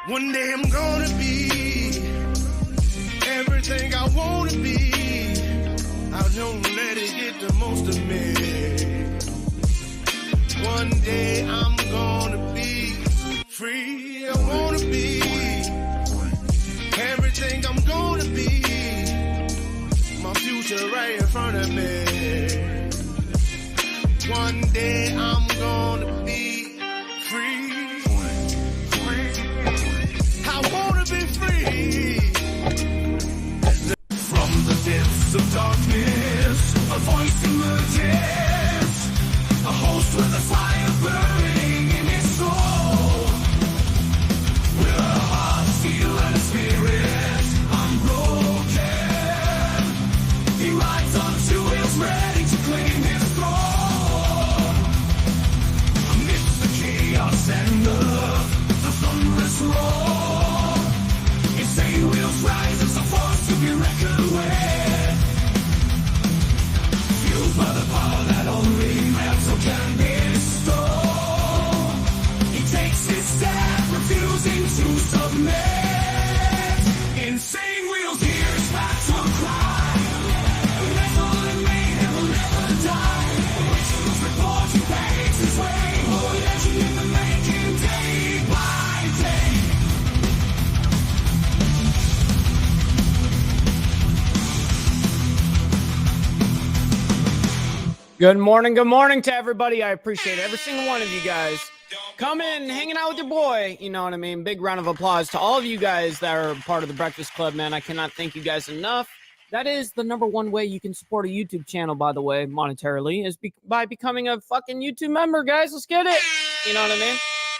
One day I'm gonna be everything I wanna be. I don't let it get the most of me. One day I'm gonna be free. I wanna be everything I'm gonna be. My future right in front of me. One day I'm gonna be free. I wanna be free. From the depths of darkness, a voice emerges. A host with a fire burning in his soul. With a heart, steel, and a spirit unbroken. He rides on two wheels, ready to claim his throne. Amidst the chaos and the thunderous roar, insane wheels rise as a force to be reckoned with. Fueled by the power that only metal can bestow. He takes his stand, refusing to submit. Insane wheels hear his battle cry. Metal and mayhem will never die. Rituals report he paves his way. Oh, legend in the making, day by day. Good morning to everybody. I appreciate every single one of you guys coming, hanging out with your boy. You know what I mean? Big round of applause to all of you guys that are part of the Breakfast Club, man. I cannot thank you guys enough. That is the number one way you can support a YouTube channel, by the way, monetarily, is by becoming a fucking YouTube member, guys. Let's get it. You know what I mean?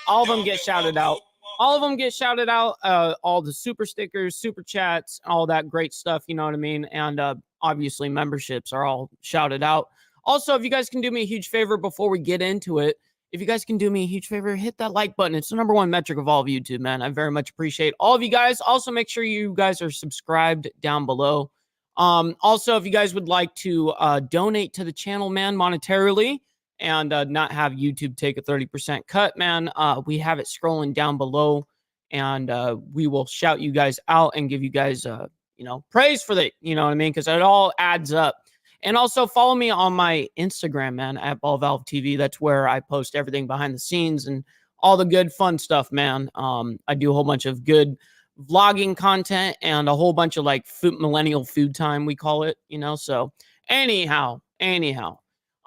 All of them get shouted out. All of them get shouted out. All the super stickers, super chats, all that great stuff. You know what I mean? And obviously memberships are all shouted out. Also, if you guys can do me a huge favor before we get into it, if you guys can do me a huge favor, hit that like button. It's the number one metric of all of YouTube, man. I very much appreciate all of you guys. Also, make sure you guys are subscribed down below. Also, if you guys would like to donate to the channel, man, monetarily, and not have YouTube take a 30% cut, man, we have it scrolling down below, and we will shout you guys out and give you guys, praise for that. You know what I mean? Because it all adds up. And also follow me on my Instagram, man, at Ball Valve TV. That's where I post everything behind the scenes and all the good fun stuff, man. I do a whole bunch of good vlogging content and a whole bunch of like millennial food time, we call it, So anyhow,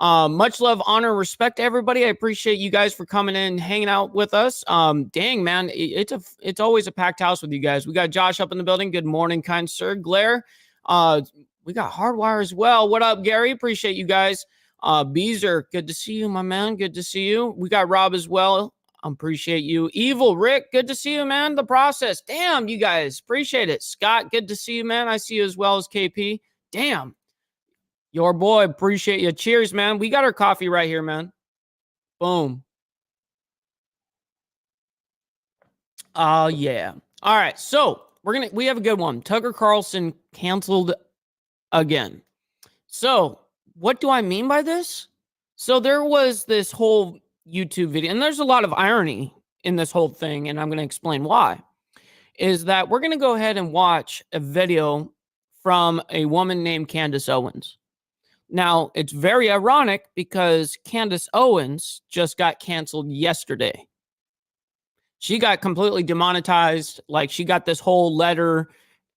much love, honor, respect to everybody. I appreciate you guys for coming in, hanging out with us. Dang, man, it's always a packed house with you guys. We got Josh up in the building. Good morning, kind sir. Glare. We got Hardwire as well. What up, Gary? Appreciate you guys. Beezer, good to see you, my man. Good to see you. We got Rob as well. Appreciate you. Evil Rick, good to see you, man. The process. Damn, you guys. Appreciate it. Scott, good to see you, man. I see you as well as KP. Damn. Your boy, appreciate you. Cheers, man. We got our coffee right here, man. Boom. Oh, yeah. All right, so we have a good one. Tucker Carlson canceled again. So what do I mean by this? So there was this whole YouTube video, and there's a lot of irony in this whole thing, and I'm going to explain why. Is that we're going to go ahead and watch a video from a woman named Candace Owens. Now, it's very ironic because Candace Owens just got canceled yesterday. She got completely demonetized. Like, she got this whole letter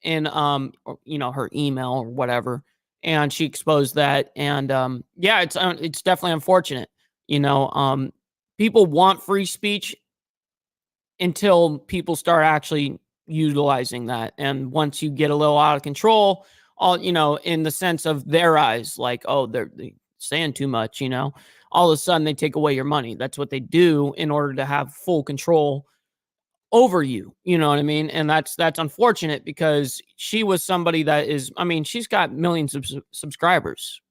in her email or whatever, and she exposed that. And it's definitely unfortunate. People want free speech until people start actually utilizing that. And once you get a little out of control, in the sense of their eyes, like, oh, they're saying too much, all of a sudden they take away your money. That's what they do in order to have full control over you. You know what I mean? And that's unfortunate because she was somebody that is, she's got millions of subscribers,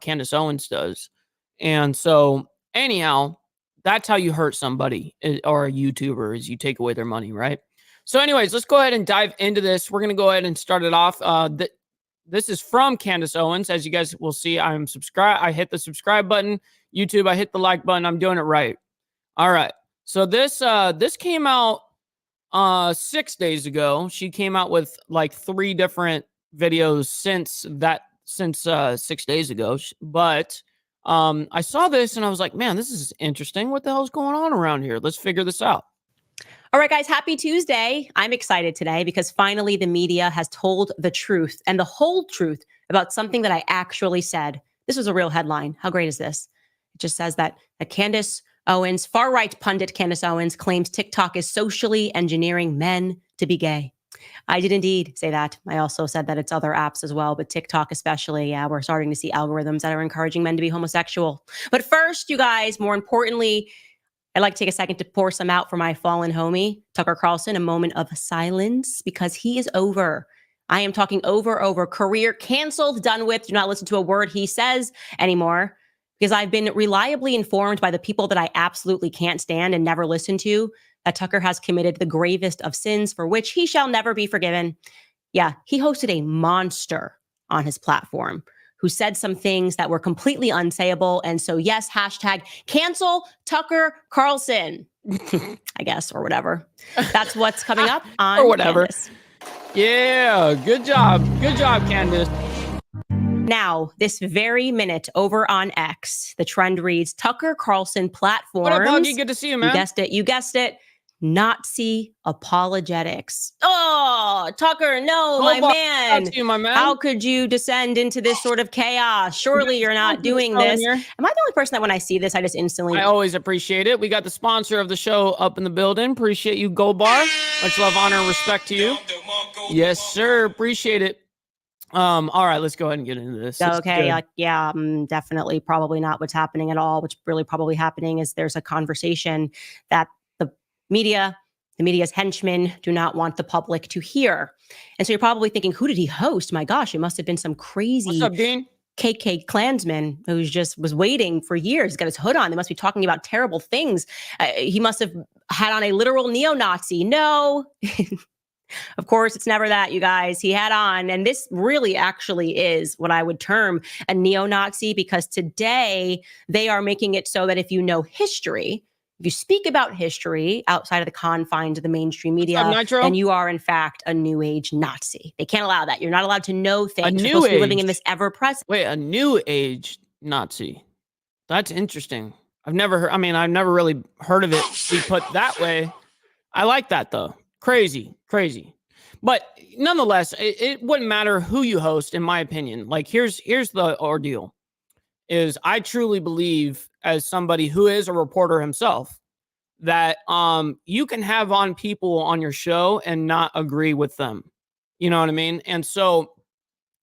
Candace Owens does. And so anyhow, that's how you hurt somebody or a YouTuber, is you take away their money, right? So anyways, let's go ahead and dive into this. We're going to go ahead and start it off. This is from Candace Owens. As you guys will see, I'm subscribed. I hit the subscribe button. YouTube, I hit the like button. I'm doing it right. All right. So this came out 6 days ago. She came out with like 3 different videos since 6 days ago. But I saw this and I was like, man, this is interesting. What the hell's going on around here? Let's figure this out. All right, guys, happy Tuesday. I'm excited today because finally the media has told the truth and the whole truth about something that I actually said. This was a real headline. How great is this? It just says that Candace Owens, far-right pundit Candace Owens, claims TikTok is socially engineering men to be gay. I did indeed say that. I also said that it's other apps as well, but TikTok especially, yeah, we're starting to see algorithms that are encouraging men to be homosexual. But first, you guys, more importantly, I'd like to take a second to pour some out for my fallen homie, Tucker Carlson, a moment of silence because he is over. I am talking over, career canceled, done with. Do not listen to a word he says anymore because I've been reliably informed by the people that I absolutely can't stand and never listen to that Tucker has committed the gravest of sins for which he shall never be forgiven. Yeah, he hosted a monster on his platform who said some things that were completely unsayable. And so, yes, hashtag cancel Tucker Carlson, I guess, or whatever. That's what's coming up on or whatever. Candace. Yeah, good job. Good job, Candace. Now, this very minute over on X, the trend reads, Tucker Carlson platforms. What up, Buggy? Good to see you, man. You guessed it. Nazi apologetics. Oh, Tucker, no, my man. You, my man. How could you descend into this sort of chaos? Surely you're not doing this. Am I the only person that when I see this, I just instantly... I always appreciate it. We got the sponsor of the show up in the building. Appreciate you, Gold Bar. Much love, honor, and respect to you. Yes, sir. Appreciate it. All right, let's go ahead and get into this. Okay, yeah, definitely probably not what's happening at all. What's really probably happening is there's a conversation that the media's henchmen do not want the public to hear. And so you're probably thinking, who did he host? My gosh, it must have been some crazy What's up, Dean? KK Klansman who just was waiting for years, got his hood on. They must be talking about terrible things. He must have had on a literal neo-Nazi. No. Of course, it's never that, you guys. He had on, and this really actually is what I would term a neo-Nazi, because today they are making it so that if you know history, if you speak about history outside of the confines of the mainstream media, then you are, in fact, a new age Nazi. They can't allow that. You're not allowed to know things. You're supposed to be living in this ever-present. Wait, a new age Nazi. That's interesting. I've never really heard of it be put that way. I like that, though. Crazy. But nonetheless, it wouldn't matter who you host, in my opinion. Like, here's the ordeal. Is I truly believe, as somebody who is a reporter himself, that you can have on people on your show and not agree with them. You know what I mean? And so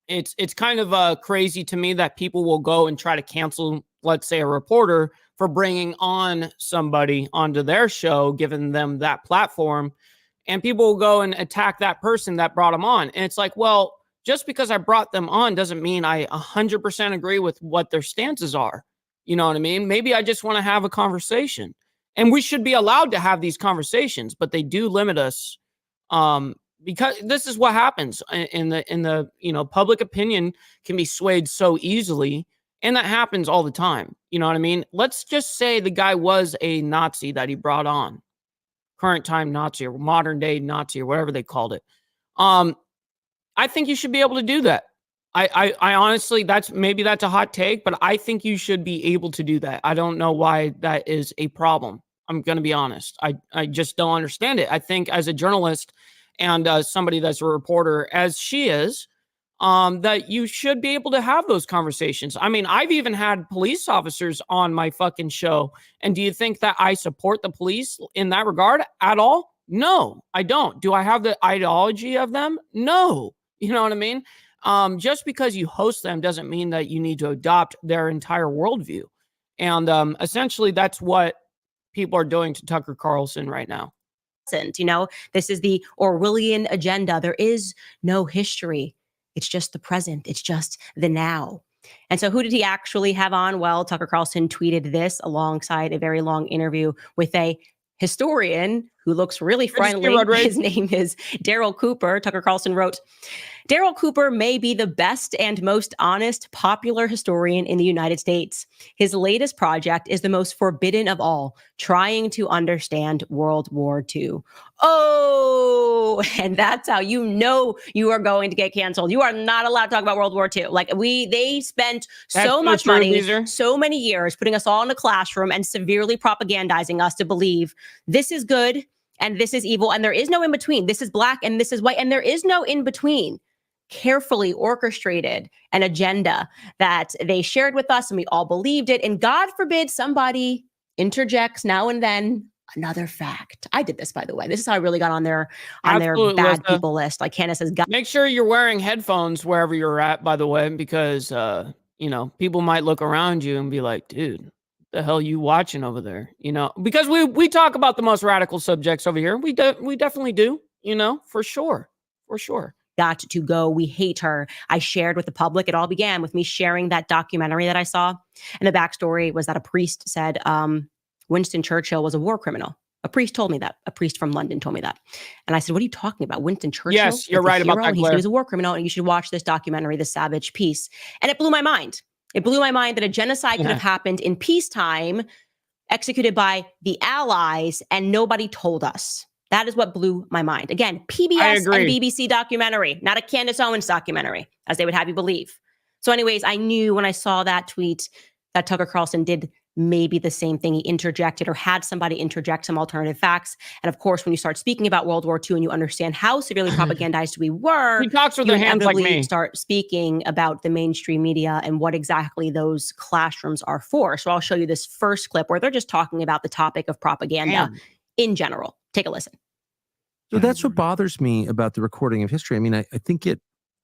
it's kind of crazy to me that people will go and try to cancel, let's say, a reporter for bringing on somebody onto their show, giving them that platform. And people will go and attack that person that brought them on. And it's like, well, just because I brought them on doesn't mean I 100% agree with what their stances are. You know what I mean? Maybe I just want to have a conversation. And we should be allowed to have these conversations, but they do limit us because this is what happens in the public opinion can be swayed so easily. And that happens all the time. You know what I mean? Let's just say the guy was a Nazi that he brought on. Current time Nazi or modern day Nazi or whatever they called it. I think you should be able to do that. I honestly, that's a hot take, but I think you should be able to do that. I don't know why that is a problem. I'm going to be honest. I just don't understand it. I think as a journalist and somebody that's a reporter, as she is, that you should be able to have those conversations. I mean, I've even had police officers on my fucking show. And do you think that I support the police in that regard at all? No, I don't. Do I have the ideology of them? No. You know what I mean? Just because you host them doesn't mean that you need to adopt their entire worldview. And essentially, that's what people are doing to Tucker Carlson right now. This is the Orwellian agenda. There is no history. It's just the present. It's just the now. And so who did he actually have on? Well, Tucker Carlson tweeted this alongside a very long interview with a historian who looks really friendly. His name is Daryl Cooper. Tucker Carlson wrote, Daryl Cooper may be the best and most honest popular historian in the United States. His latest project is the most forbidden of all, trying to understand World War II. Oh, and that's how you know you are going to get canceled. You are not allowed to talk about World War II. Like they spent so much money, so many years putting us all in a classroom and severely propagandizing us to believe this is good and this is evil, and there is no in between. This is black and this is white, and there is no in between. Carefully orchestrated an agenda that they shared with us, and we all believed it. And God forbid somebody interjects now and then another fact. I did this, by the way. This is how I really got on their bad people list. Like Candace says, make sure you're wearing headphones wherever you're at, by the way, because people might look around you and be like, dude, the hell you watching over there? Because we talk about the most radical subjects over here. We definitely do, for sure. Got to go. We hate her. I shared with the public. It all began with me sharing that documentary that I saw. And the backstory was that a priest said Winston Churchill was a war criminal. A priest told me that. A priest from London told me that. And I said, what are you talking about? Winston Churchill? Yes, you're right about that. He was a war criminal, and you should watch this documentary, The Savage Peace. And it blew my mind. It blew my mind that a genocide could have happened in peacetime, executed by the Allies, and nobody told us. That is what blew my mind. Again, PBS and BBC documentary, not a Candace Owens documentary, as they would have you believe. So anyways, I knew when I saw that tweet that Tucker Carlson did maybe the same thing. He interjected or had somebody interject some alternative facts. And of course, when you start speaking about World War II and you understand how severely propagandized we were, he talks with their hands like me. Start speaking about the mainstream media and what exactly those classrooms are for. So I'll show you this first clip where they're just talking about the topic of propaganda in general. Take a listen. So that's what bothers me about the recording of history. I mean, I think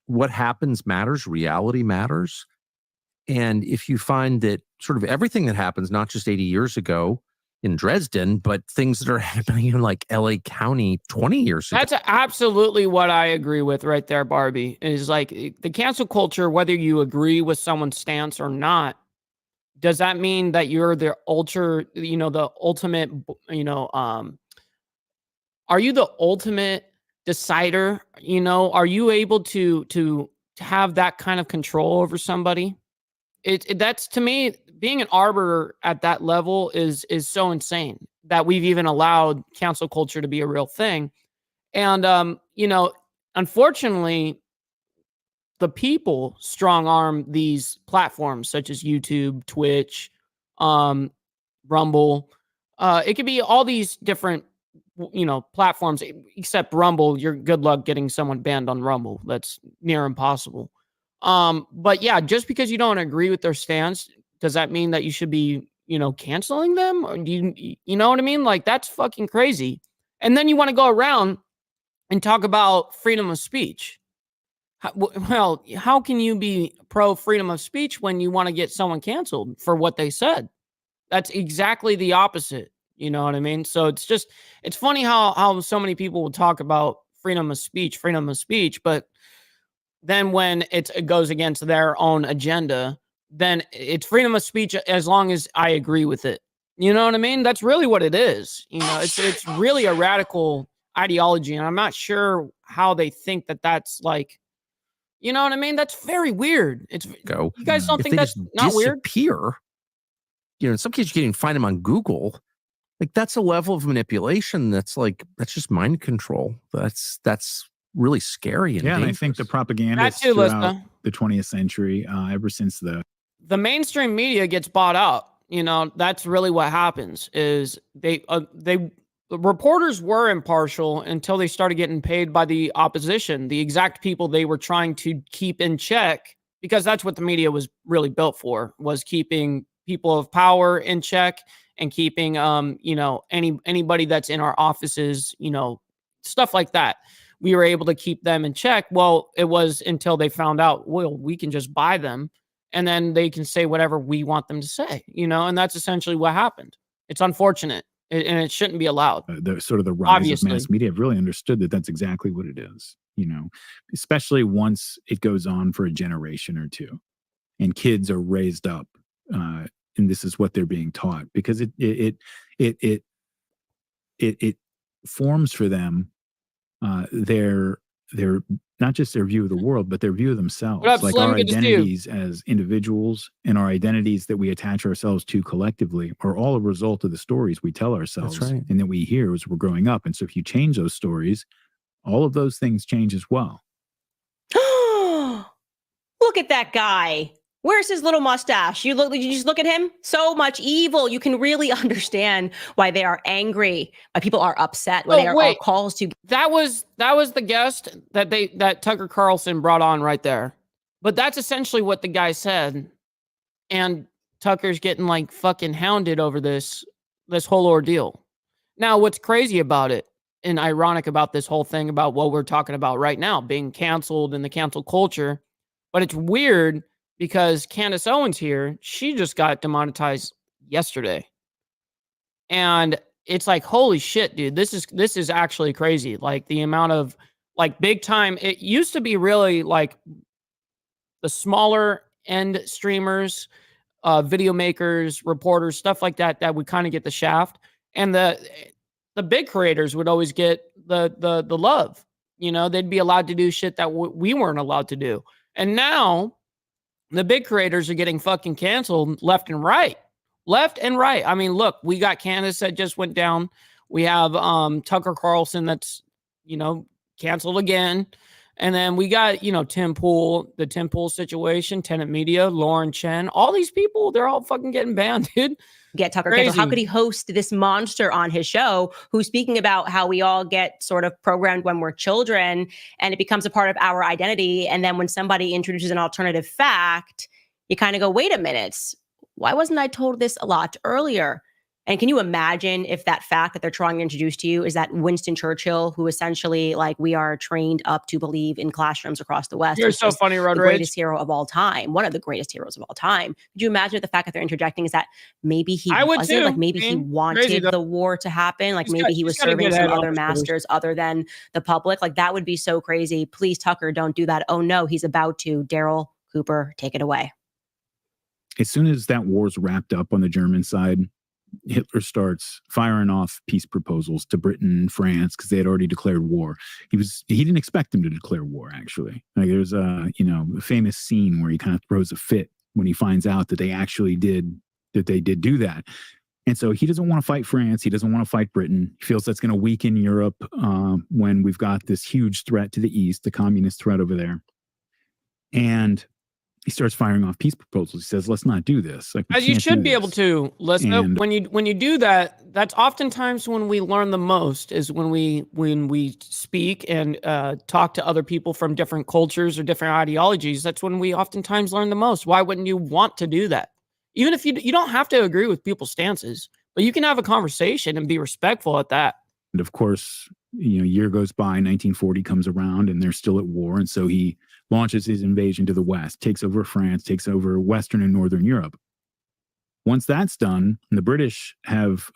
what happens matters, reality matters. And if you find that sort of everything that happens, not just 80 years ago in Dresden, but things that are happening in like LA County 20 years ago. That's absolutely what I agree with right there, Barbie, is like the cancel culture, whether you agree with someone's stance or not, does that mean that you're the ultimate, are you the ultimate decider? Are you able to have that kind of control over somebody? That's, to me, being an arbiter at that level is so insane that we've even allowed cancel culture to be a real thing. And unfortunately, the people strong arm these platforms such as YouTube, Twitch, Rumble. It could be all these different platforms, except Rumble. You're good luck getting someone banned on Rumble. That's near impossible. But yeah, just because you don't agree with their stance, does that mean that you should be, canceling them? Or do you know what I mean? Like, that's fucking crazy. And then you want to go around and talk about freedom of speech. How can you be pro freedom of speech when you want to get someone canceled for what they said? That's exactly the opposite. You know what I mean? So it's funny how so many people will talk about freedom of speech, but then when it goes against their own agenda, then it's freedom of speech as long as I agree with it. You know what I mean? That's really what it is. It's really a radical ideology, and I'm not sure how they think that that's like, you know what I mean? That's very weird. You guys don't think that's not weird? Disappear. In some cases, you can't even find them on Google. Like, that's a level of manipulation that's just mind control. That's really scary. And and I think the propaganda throughout the 20th century, ever since the mainstream media gets bought out. That's really what happens. Is the reporters were impartial until they started getting paid by the opposition, the exact people they were trying to keep in check, because that's what the media was really built for, was keeping people of power in check and keeping anybody that's in our offices, stuff like that. We were able to keep them in check. Well, it was until they found out, well, we can just buy them and then they can say whatever we want them to say, and that's essentially what happened. It's unfortunate and it shouldn't be allowed. The sort of the rise of mass media have really understood that that's exactly what it is, especially once it goes on for a generation or two and kids are raised up, and this is what they're being taught, because it forms for them their not just their view of the world, but their view of themselves. What up, like Slim? our Good to see you. identities as individuals and our identities that we attach ourselves to collectively are all a result of the stories we tell ourselves right. and that we hear as we're growing up. And so if you change those stories, all of those things change as well. Look at that guy. Where's his little mustache? You just look at him. So much evil. You can really understand why they are angry, why people are upset, why there are calls to. That was the guest that Tucker Carlson brought on right there. But that's essentially what the guy said. And Tucker's getting like fucking hounded over this whole ordeal. Now, what's crazy about it and ironic about this whole thing about what we're talking about right now, being canceled and the cancel culture, but it's weird because Candace Owens here, she just got demonetized yesterday. And it's like, holy shit, dude, this is actually crazy. Like the amount of like big time, it used to be really like the smaller end streamers, video makers, reporters, stuff like that would kind of get the shaft. And the big creators would always get the love. You know, they'd be allowed to do shit that we weren't allowed to do. And now the big creators are getting fucking canceled left and right. Left and right. I mean, look, we got Candace that just went down. We have Tucker Carlson that's, you know, canceled again. And then we got, you know, Tim Pool, the Tim Pool situation, Tenet Media, Lauren Chen. All these people, they're all fucking getting banned, dude. Get Tucker canceled. How could he host this monster on his show who's speaking about how we all get sort of programmed when we're children and it becomes a part of our identity? And then when somebody introduces an alternative fact, you kind of go, wait a minute, why wasn't I told this a lot earlier? And can you imagine if that fact that they're trying to introduce to you is that Winston Churchill, who essentially, like, we are trained up to believe in classrooms across the West, You're so funny, Road the Rage. greatest hero of all time, one of the greatest heroes of all time. Could you imagine if the fact that they're interjecting is that maybe he wasn't, like maybe he wanted the war to happen, like maybe he was serving some other masters other than the public? Like that would be so crazy. Please, Tucker, don't do that. Oh no, he's about to. Daryl Cooper, take it away. As soon as that war's wrapped up on the German side, Hitler starts firing off peace proposals to Britain and France because they had already declared war. He didn't expect them to declare war, actually. Like there's a famous scene where he kind of throws a fit when he finds out that they did do that. And so he doesn't want to fight France. He doesn't want to fight Britain. He feels that's going to weaken Europe when we've got this huge threat to the east, the communist threat over there. And he starts firing off peace proposals. He says, let's not do this. Like, as you should be able to. Listen, when you do that, that's oftentimes when we learn the most, is when we speak and talk to other people from different cultures or different ideologies. That's when we oftentimes learn the most. Why wouldn't you want to do that? Even if you don't have to agree with people's stances, but you can have a conversation and be respectful at that. And of course, a year goes by, 1940 comes around and they're still at war. And so he launches his invasion to the West, takes over France, takes over Western and Northern Europe. Once that's done, and the British have,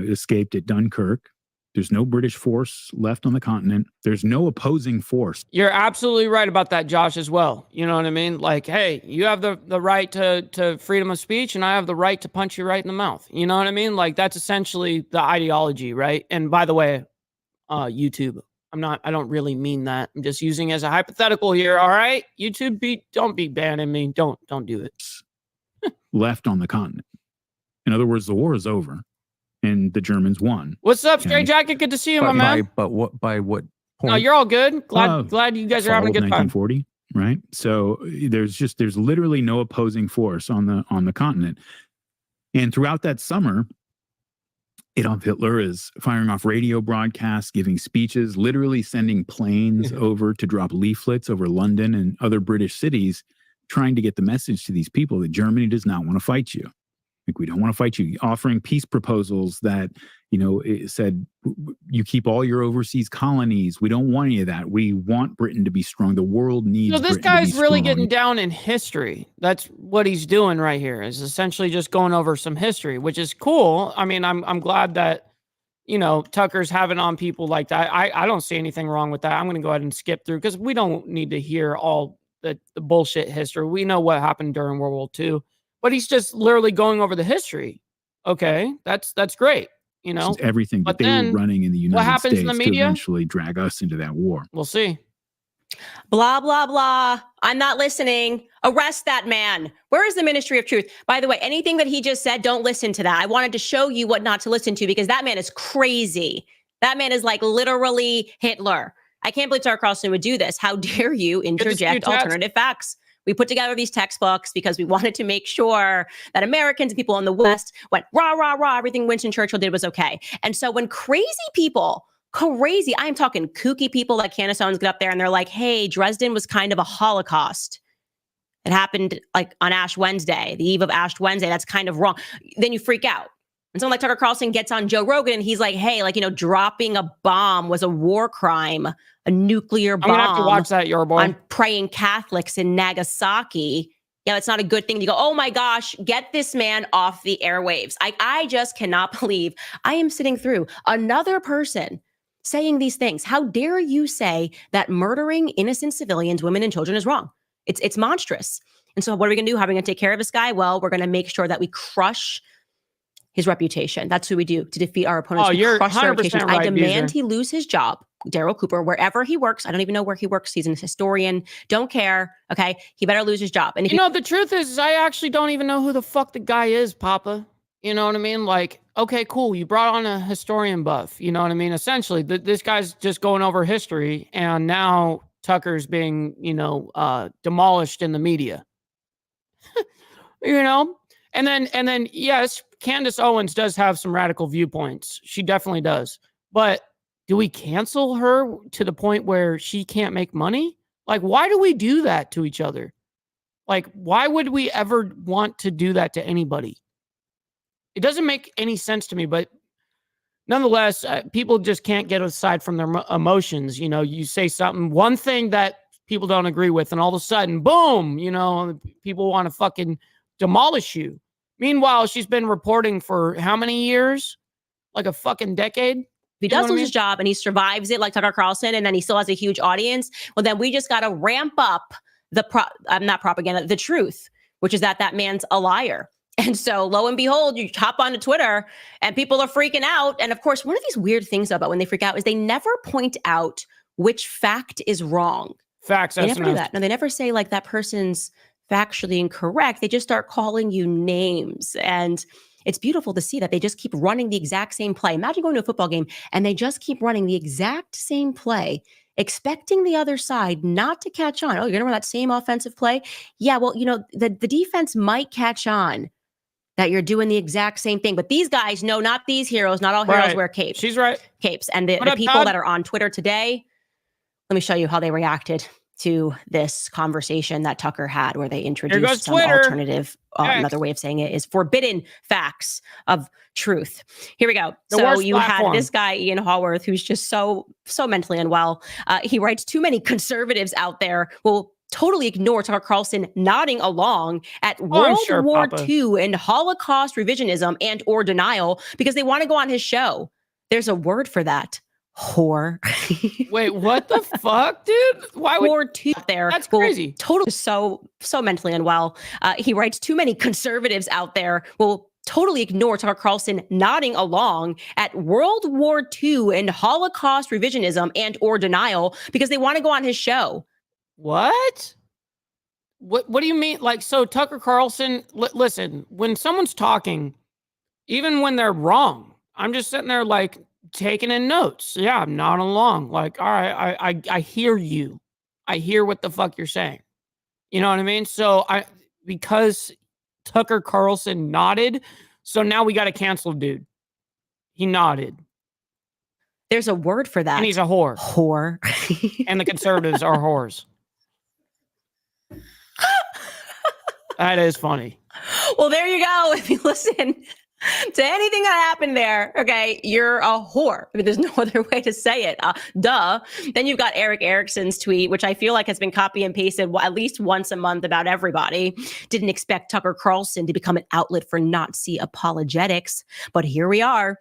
escaped at Dunkirk. There's no British force left on the continent. There's no opposing force. You're absolutely right about that, Josh, as well. You know what I mean? Like, hey, you have the right to freedom of speech, and I have the right to punch you right in the mouth. You know what I mean? Like, that's essentially the ideology, right? And by the way, YouTube, I don't really mean that. I'm just using it as a hypothetical here. All right, YouTube, don't be banning me. Don't do it. Left on the continent. In other words, the war is over. And the Germans won. What's up, Straight Jacket? Good to see you, my man. By what point? No, you're all good. Glad you guys are having a good time. 1940, right? So there's literally no opposing force on the continent. And throughout that summer, Adolf Hitler is firing off radio broadcasts, giving speeches, literally sending planes over to drop leaflets over London and other British cities, trying to get the message to these people that Germany does not want to fight you. Like, we don't want to fight you. Offering peace proposals that, it said, you keep all your overseas colonies. We don't want any of that. We want Britain to be strong. The world needs So this Britain guy's really strong. getting down in history. That's what he's doing right here, is essentially just going over some history, which is cool. I mean, I'm glad that, Tucker's having on people like that. I don't see anything wrong with that. I'm going to go ahead and skip through because we don't need to hear all the bullshit history. We know what happened during World War II. But he's just literally going over the history. Okay, that's great. Just everything that they were running in the United States to eventually drag us into that war. We'll see. Blah, blah, blah. I'm not listening. Arrest that man. Where is the ministry of truth? By the way, anything that he just said, don't listen to that. I wanted to show you what not to listen to because that man is crazy. That man is like literally Hitler. I can't believe Tucker Carlson would do this. How dare you interject alternative facts? We put together these textbooks because we wanted to make sure that Americans and people in the West went rah, rah, rah. Everything Winston Churchill did was okay. And so when crazy people, I'm talking kooky people like Candace Owens get up there and they're like, hey, Dresden was kind of a Holocaust. It happened like on Ash Wednesday, the eve of Ash Wednesday. That's kind of wrong. Then you freak out. And someone like Tucker Carlson gets on Joe Rogan and he's like, hey, like, dropping a bomb was a war crime, a nuclear bomb. I'm going to have to watch that, your boy. On praying Catholics in Nagasaki. Yeah, it's not a good thing. You go, oh my gosh, get this man off the airwaves. I just cannot believe I am sitting through another person saying these things. How dare you say that murdering innocent civilians, women and children is wrong? It's monstrous. And so what are we going to do? How are we going to take care of this guy? Well, we're going to make sure that we crush his reputation. That's what we do to defeat our opponents. Oh, you're 100% right, I demand he lose his job, Daryl Cooper, wherever he works. I don't even know where he works. He's a historian. Don't care. Okay. He better lose his job. And if the truth is I actually don't even know who the fuck the guy is, Papa. You know what I mean? Like, okay, cool. You brought on a historian buff. You know what I mean? Essentially, this guy's just going over history, and now Tucker's being, demolished in the media. And then, yes, Candace Owens does have some radical viewpoints. She definitely does. But do we cancel her to the point where she can't make money? Like, why do we do that to each other? Like, why would we ever want to do that to anybody? It doesn't make any sense to me, but nonetheless, people just can't get aside from their emotions. You say something, one thing that people don't agree with, and all of a sudden, boom, people want to fucking demolish you. Meanwhile, she's been reporting for how many years? Like a fucking decade? If he does lose his job and he survives it like Tucker Carlson, and then he still has a huge audience, well, then we just got to ramp up not propaganda, the truth, which is that man's a liar. And so lo and behold, you hop onto Twitter and people are freaking out. And of course, one of these weird things about when they freak out is they never point out which fact is wrong. Facts. They never do that. No, they never say like that person's factually incorrect. They just start calling you names. And it's beautiful to see that they just keep running the exact same play. Imagine going to a football game and they just keep running the exact same play, expecting the other side not to catch on. Oh, you're going to run that same offensive play? Yeah, well, the defense might catch on that you're doing the exact same thing. But these guys, no, not these heroes. Not all heroes wear capes. She's right. Capes. And the people that are on Twitter today, let me show you how they reacted to this conversation that Tucker had where they introduced some alternative, another way of saying it is forbidden facts of truth. Here we go. So you had this guy, Ian Haworth, who's just so mentally unwell. He writes, too many conservatives out there will totally ignore Tucker Carlson nodding along at World War II and Holocaust revisionism and or denial because they want to go on his show. There's a word for that. Whore. Wait, what the fuck, dude? Why would there? That's crazy. Totally so mentally unwell. He writes, too many conservatives out there will totally ignore Tucker Carlson nodding along at World War II and Holocaust revisionism and or denial because they want to go on his show. What do you mean? Like, so Tucker Carlson, listen, when someone's talking, even when they're wrong, I'm just sitting there like taking in notes. Yeah, I'm nodding along. Like, all right, I hear you. I hear what the fuck you're saying. You know what I mean? So because Tucker Carlson nodded, so now we got to cancel dude. He nodded. There's a word for that. And he's a whore. Whore. And the conservatives are whores. That is funny. Well, there you go. If you listen to anything that happened there, okay, you're a whore. I mean, there's no other way to say it. Duh. Then you've got Eric Erickson's tweet, which I feel like has been copy and pasted at least once a month about everybody. Didn't expect Tucker Carlson to become an outlet for Nazi apologetics, but here we are.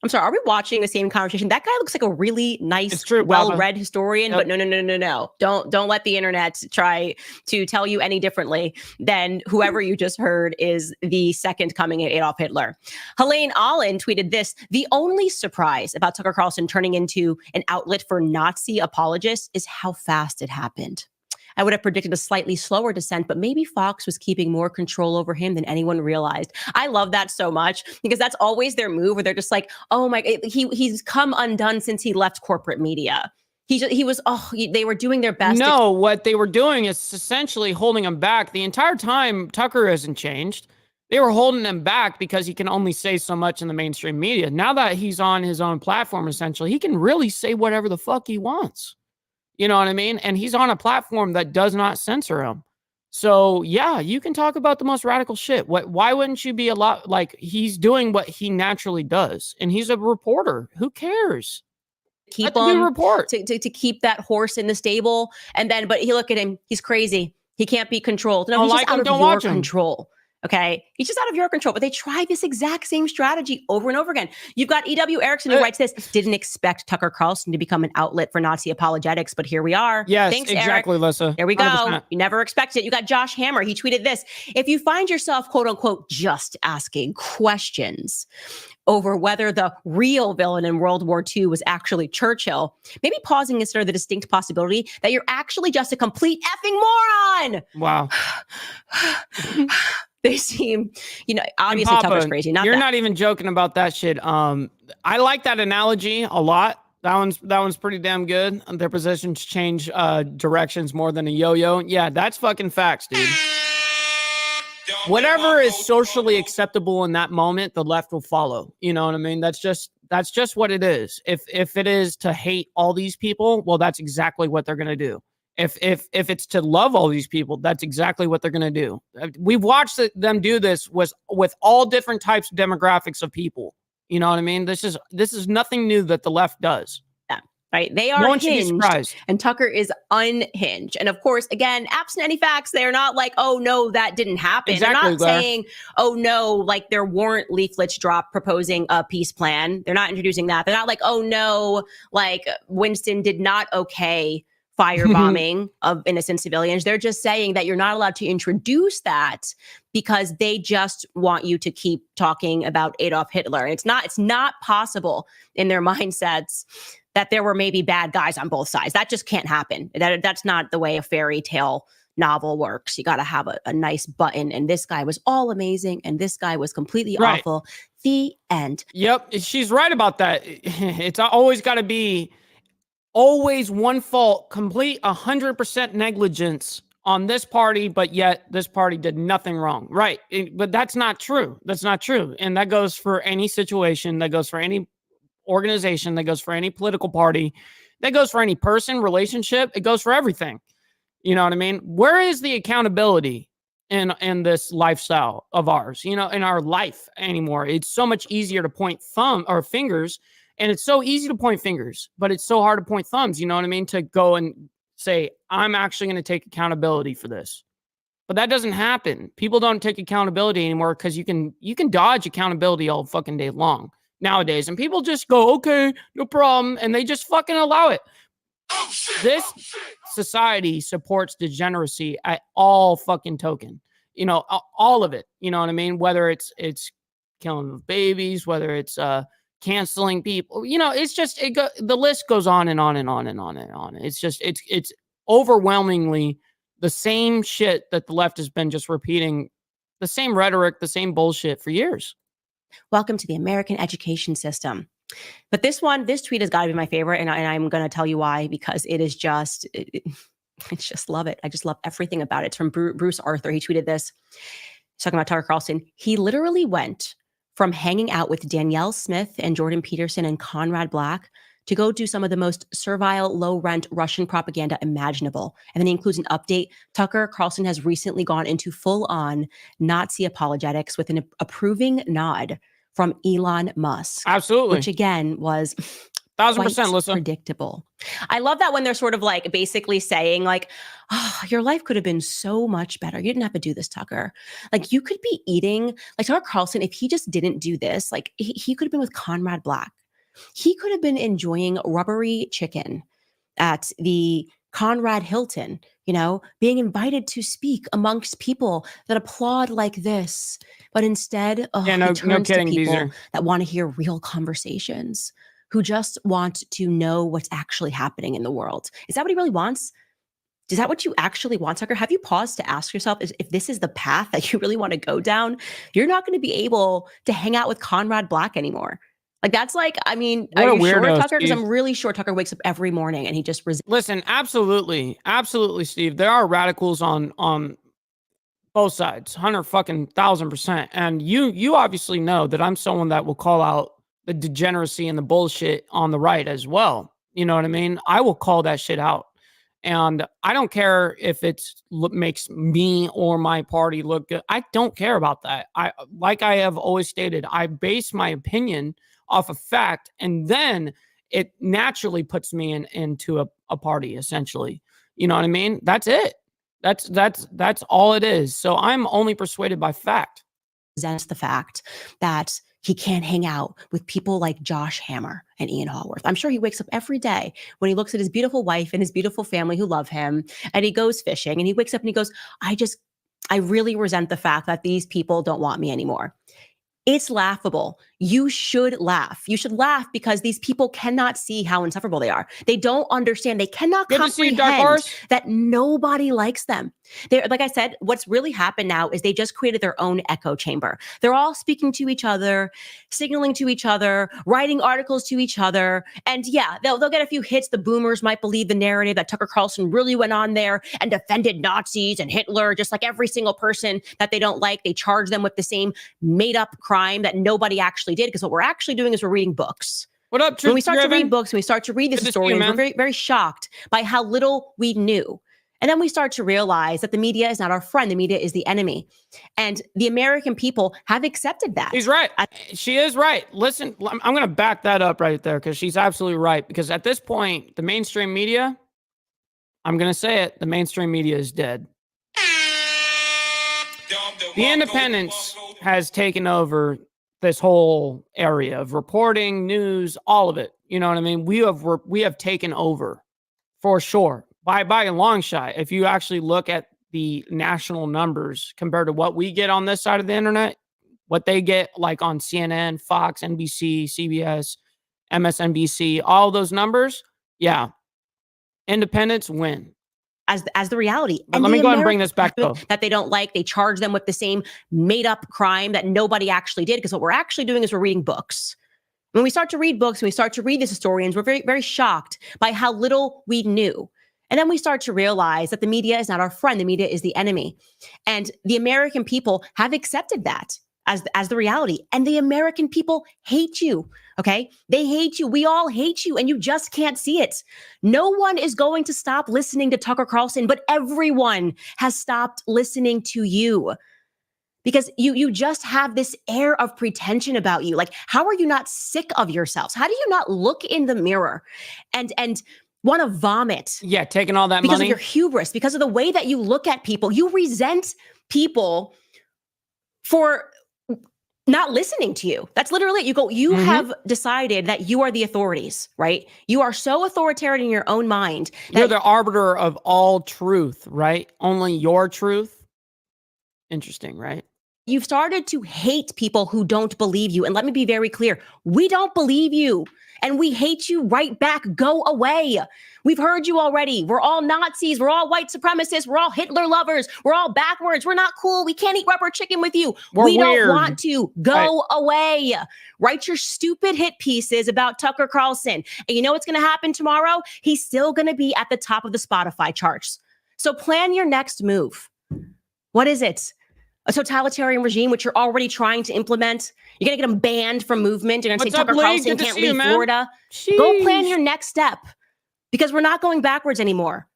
I'm sorry, are we watching the same conversation? That guy looks like a really nice, well-read historian, but no. Don't let the internet try to tell you any differently than whoever you just heard is the second coming of Adolf Hitler. Helene Allen tweeted this: the only surprise about Tucker Carlson turning into an outlet for Nazi apologists is how fast it happened. I would have predicted a slightly slower descent, but maybe Fox was keeping more control over him than anyone realized. I love that so much because that's always their move where they're just like, oh my, he's come undone since he left corporate media. They were doing their best. No, what they were doing is essentially holding him back. The entire time, Tucker hasn't changed. They were holding him back because he can only say so much in the mainstream media. Now that he's on his own platform, essentially, he can really say whatever the fuck he wants. You know what I mean? And he's on a platform that does not censor him. So yeah, you can talk about the most radical shit. Why wouldn't you be a lot like he's doing what he naturally does? And he's a reporter. Who cares? Keep him report to keep that horse in the stable. And then, but look at him. He's crazy. He can't be controlled. No, he's just out of your control. Okay. He's just out of your control, but they tried this exact same strategy over and over again. You've got E.W. Erickson who writes this, didn't expect Tucker Carlson to become an outlet for Nazi apologetics, but here we are. Yes, thanks, exactly, Eric. Lissa. There we go. 100%. You never expected it. You got Josh Hammer. He tweeted this: if you find yourself, quote unquote, just asking questions over whether the real villain in World War II was actually Churchill, maybe pausing consider the distinct possibility that you're actually just a complete effing moron. Wow. They seem, obviously Tucker's crazy. You're not even joking about that shit. I like that analogy a lot. That one's pretty damn good. Their positions change directions more than a yo-yo. Yeah, that's fucking facts, dude. Whatever is socially acceptable in that moment, the left will follow. You know what I mean? That's just what it is. If it is to hate all these people, well, that's exactly what they're gonna do. If it's to love all these people, that's exactly what they're going to do. We've watched them do this with all different types of demographics of people. You know what I mean? This is nothing new that the left does. Yeah, right. They are no one should be surprised. And Tucker is unhinged. And of course, again, absent any facts, they're not like, oh no, that didn't happen. Exactly, they're not saying, oh no, like there weren't leaflets dropped proposing a peace plan. They're not introducing that. They're not like, oh no, like Winston did not okay firebombing of innocent civilians. They're just saying that you're not allowed to introduce that because they just want you to keep talking about Adolf Hitler. It's not possible in their mindsets that there were maybe bad guys on both sides. That just can't happen. That's not the way a fairy tale novel works. You got to have a nice button. And this guy was all amazing. And this guy was completely awful. The end. Yep. She's right about that. It's always got to be always one fault, complete 100% negligence on this party, but yet this party did nothing wrong. Right. But that's not true. That's not true. And that goes for any situation. That goes for any organization. That goes for any political party. That goes for any person, relationship. It goes for everything. You know what I mean? Where is the accountability in this lifestyle of ours, in our life anymore? It's so much easier to point fingers. And it's so easy to point fingers, but it's so hard to point thumbs, you know what I mean? To go and say, I'm actually going to take accountability for this. But that doesn't happen. People don't take accountability anymore because you can dodge accountability all fucking day long nowadays. And people just go, okay, no problem. And they just fucking allow it. This society supports degeneracy at all fucking token. All of it. You know what I mean? Whether it's killing of babies, whether it's canceling people, it's just the list goes on and on and on and on and on. It's just it's overwhelmingly the same shit that the left has been just repeating, the same rhetoric, the same bullshit for years. Welcome to the American education system. But this tweet has got to be my favorite, and I'm going to tell you why, because it is just I just love it. I just love everything about it. It's from Bruce Arthur. He tweeted this. He's talking about Tucker Carlson. He literally went from hanging out with Danielle Smith and Jordan Peterson and Conrad Black to go do some of the most servile, low-rent Russian propaganda imaginable. And then he includes an update. Tucker Carlson has recently gone into full-on Nazi apologetics with an approving nod from Elon Musk. Absolutely. Which, again, was 1,000%, Lissa. predictable. I love that when they're sort of like basically saying like, oh, your life could have been so much better. You didn't have to do this, Tucker. Like you could be eating, like Tucker Carlson, if he just didn't do this, like he could have been with Conrad Black. He could have been enjoying rubbery chicken at the Conrad Hilton, being invited to speak amongst people that applaud like this. But instead, he turns to people that want to hear real conversations, who just want to know what's actually happening in the world. Is that what he really wants? Is that what you actually want, Tucker? Have you paused to ask yourself if this is the path that you really want to go down? You're not going to be able to hang out with Conrad Black anymore. Like that's like, I mean, are you sure, Tucker? Because I'm really sure Tucker wakes up every morning and he just listen. Absolutely, Steve. There are radicals on both sides, 100,000%. And you obviously know that I'm someone that will call out the degeneracy and the bullshit on the right as well. You know what I mean? I will call that shit out. And I don't care if it makes me or my party look good. I don't care about that. Like I have always stated, I base my opinion off of fact, and then it naturally puts me into a party, essentially. You know what I mean? That's it. That's all it is. So I'm only persuaded by fact. Presents the fact that he can't hang out with people like Josh Hammer and Ian Hallworth. I'm sure he wakes up every day when he looks at his beautiful wife and his beautiful family who love him, and he goes fishing and he wakes up and he goes, I really resent the fact that these people don't want me anymore. It's laughable. You should laugh. You should laugh because these people cannot see how insufferable they are. They don't understand. They cannot comprehend that nobody likes them. They're, like I said, what's really happened now is they just created their own echo chamber. They're all speaking to each other, signaling to each other, writing articles to each other. And yeah, they'll get a few hits. The boomers might believe the narrative that Tucker Carlson really went on there and defended Nazis and Hitler, just like every single person that they don't like. They charge them with the same made up crime that nobody actually did. Because what we're actually doing is we're reading books. What up, when we start to read books, when we start to read this story, we're very, very shocked by how little we knew. And then we start to realize that the media is not our friend. The media is the enemy. And the American people have accepted that. He's right. She is right. Listen, I'm going to back that up right there because she's absolutely right. Because at this point, the mainstream media, I'm going to say it, the mainstream media is dead. The Independence has taken over this whole area of reporting, news, all of it. You know what I mean? We have taken over for sure. By a long shot, if you actually look at the national numbers compared to what we get on this side of the internet, what they get like on CNN, Fox, NBC, CBS, MSNBC, all those numbers, yeah, independents win. As the reality. But let me go ahead and bring this back though. That they don't like, they charge them with the same made up crime that nobody actually did. Because what we're actually doing is we're reading books. When we start to read books, when we start to read these historians, we're very, very shocked by how little we knew. And then we start to realize that the media is not our friend. The media is the enemy. And the American people have accepted that as the reality. And the American people hate you. Okay. They hate you. We all hate you. And you just can't see it. No one is going to stop listening to Tucker Carlson, but everyone has stopped listening to you. Because you just have this air of pretension about you. Like, how are you not sick of yourselves? How do you not look in the mirror and want to vomit? Yeah, taking all that because money. Because of your hubris, because of the way that you look at people. You resent people for not listening to you. That's literally it. You have decided that you are the authorities, right? You are so authoritarian in your own mind. You're the arbiter of all truth, right? Only your truth. Interesting, right? You've started to hate people who don't believe you. And let me be very clear. We don't believe you. And we hate you right back. Go away. We've heard you already. We're all Nazis. We're all white supremacists. We're all Hitler lovers. We're all backwards. We're not cool. We can't eat rubber chicken with you. We don't want to. Go away. Write your stupid hit pieces about Tucker Carlson. And you know what's going to happen tomorrow? He's still going to be at the top of the Spotify charts. So plan your next move. What is it? A totalitarian regime, which you're already trying to implement. You're going to get them banned from movement. You're going to say Tucker Carlson can't leave Florida. Jeez. Go plan your next step because we're not going backwards anymore.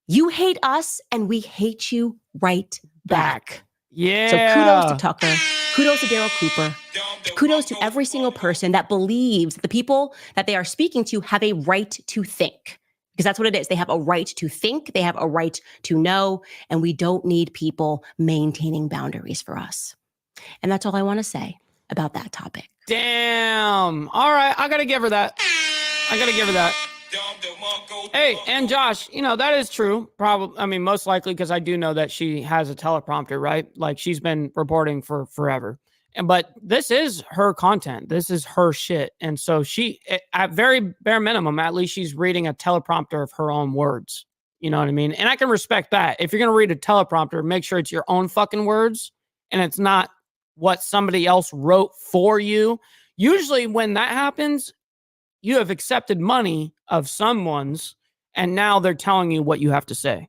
You hate us and we hate you right back. Yeah. So kudos to Tucker. Kudos to Daryl Cooper. Kudos to every single person that believes that the people that they are speaking to have a right to think. Because that's what it is. They have a right to think. They have a right to know. And we don't need people maintaining boundaries for us. And that's all I want to say about that topic. Damn. All right. I got to give her that. Hey, and Josh, that is true. Probably, I mean, most likely because I do know that she has a teleprompter, right? Like she's been reporting for forever. But this is her content. This is her shit. And so she, at very bare minimum, at least she's reading a teleprompter of her own words. You know what I mean? And I can respect that. If you're going to read a teleprompter, make sure it's your own fucking words and it's not what somebody else wrote for you. Usually when that happens, you have accepted money of someone's and now they're telling you what you have to say.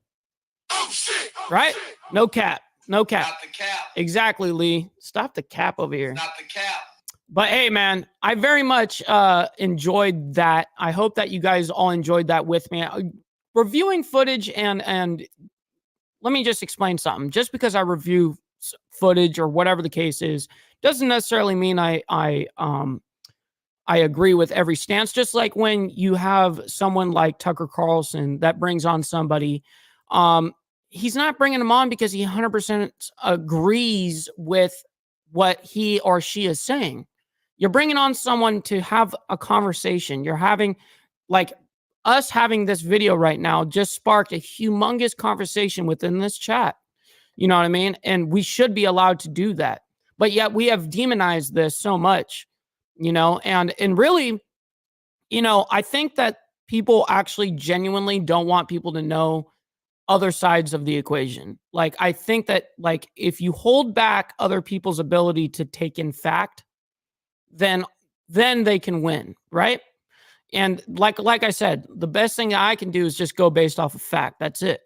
Oh shit! Right? Shit. No cap. Not the cap. Exactly, Lee. Stop the cap over here. Not the cap. But hey, man, I very much enjoyed that. I hope that you guys all enjoyed that with me. Reviewing footage and let me just explain something. Just because I review footage or whatever the case is, doesn't necessarily mean I agree with every stance. Just like when you have someone like Tucker Carlson that brings on somebody, he's not bringing him on because he 100% agrees with what he or she is saying. You're bringing on someone to have a conversation. You're having, like, us having this video right now just sparked a humongous conversation within this chat. You know what I mean? And we should be allowed to do that. But yet we have demonized this so much, and really, I think that people actually genuinely don't want people to know other sides of the equation. Like, I think that, like, if you hold back other people's ability to take in fact, then they can win, right? And like I said, the best thing I can do is just go based off of fact. That's it.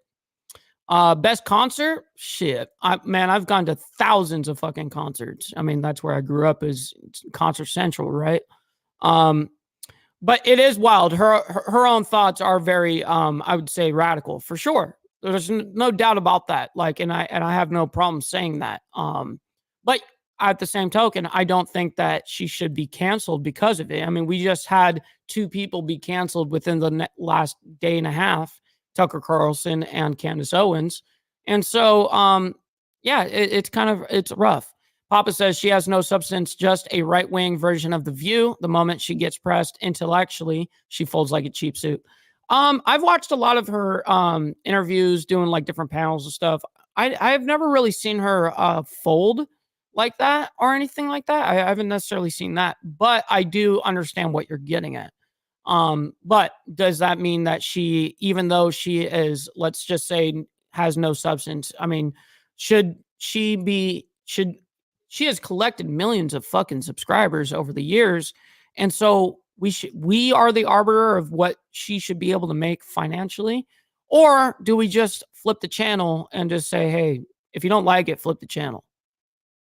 Best concert? Shit. I've gone to thousands of fucking concerts. I mean, that's where I grew up, is Concert Central, right? But it is wild. Her own thoughts are very, I would say, radical for sure. There's no doubt about that. Like, and I have no problem saying that. But at the same token, I don't think that she should be canceled because of it. I mean, we just had 2 people be canceled within the last day and a half, Tucker Carlson and Candace Owens. And so, it's rough. Papa says she has no substance, just a right-wing version of The View. The moment she gets pressed intellectually, she folds like a cheap suit. I've watched a lot of her interviews doing like different panels and stuff. I've never really seen her fold like that or anything like that. I haven't necessarily seen that, but I do understand what you're getting at. But does that mean that she, even though she is, let's just say, has no substance, I mean, she has collected millions of fucking subscribers over the years. And so we are the arbiter of what she should be able to make financially, or do we just flip the channel and just say, hey, if you don't like it, flip the channel?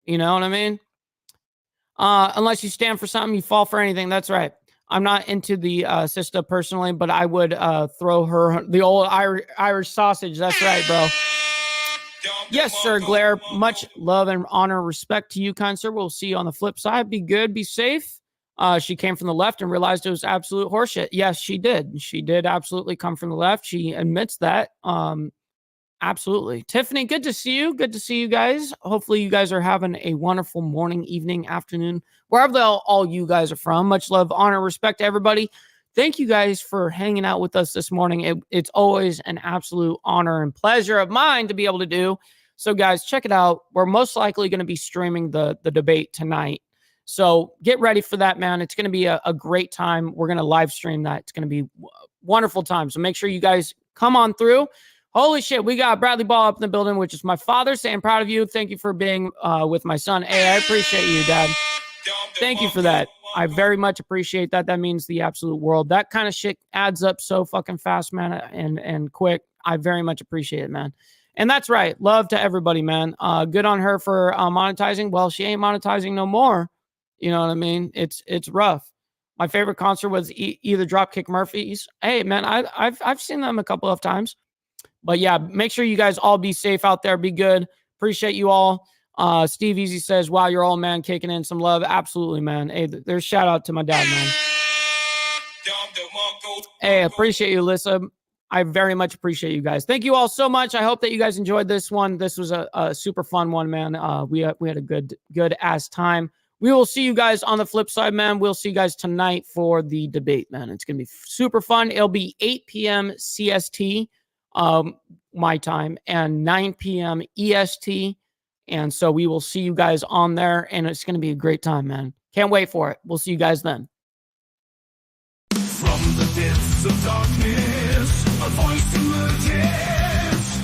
You know what I mean? Unless you stand for something, you fall for anything. That's right. I'm not into the sister personally, but I would throw her the old Irish sausage. That's right, bro. Yes, sir, Glare. Much love and honor, respect to you, kind sir. We'll see you on the flip side. Be good, be safe. She came from the left and realized it was absolute horseshit. Yes, she did. She did absolutely come from the left. She admits that. Absolutely. Tiffany, good to see you. Good to see you guys. Hopefully you guys are having a wonderful morning, evening, afternoon, wherever all you guys are from. Much love, honor, respect to everybody. Thank you guys for hanging out with us this morning. It's always an absolute honor and pleasure of mine to be able to do. So guys, check it out. We're most likely going to be streaming the debate tonight. So get ready for that, man. It's going to be a great time. We're going to live stream that. It's going to be a wonderful time. So make sure you guys come on through. Holy shit, we got Bradley Ball up in the building, which is my father, saying proud of you. Thank you for being with my son. Hey, I appreciate you, Dad. Thank you for that. I very much appreciate that. That means the absolute world. That kind of shit adds up so fucking fast, man, and quick. I very much appreciate it, man. And that's right. Love to everybody, man. Good on her for monetizing. Well, she ain't monetizing no more. You know what I mean? It's rough. My favorite concert was either Dropkick Murphys. Hey, man, I've seen them a couple of times. But yeah, make sure you guys all be safe out there. Be good. Appreciate you all. Steve Easy says, wow, you're all, man, kicking in some love. Absolutely, man. Hey, there's shout out to my dad, man. Hey, appreciate you, Alyssa. I very much appreciate you guys. Thank you all so much. I hope that you guys enjoyed this one. This was a super fun one, man. We had a good ass time. We will see you guys on the flip side, man. We'll see you guys tonight for the debate, man. It's going to be super fun. It'll be 8 p.m. CST, my time, and 9 p.m. EST. And so we will see you guys on there, and it's going to be a great time, man. Can't wait for it. We'll see you guys then. From the depths of darkness, a voice emerges,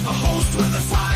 a host with a fire.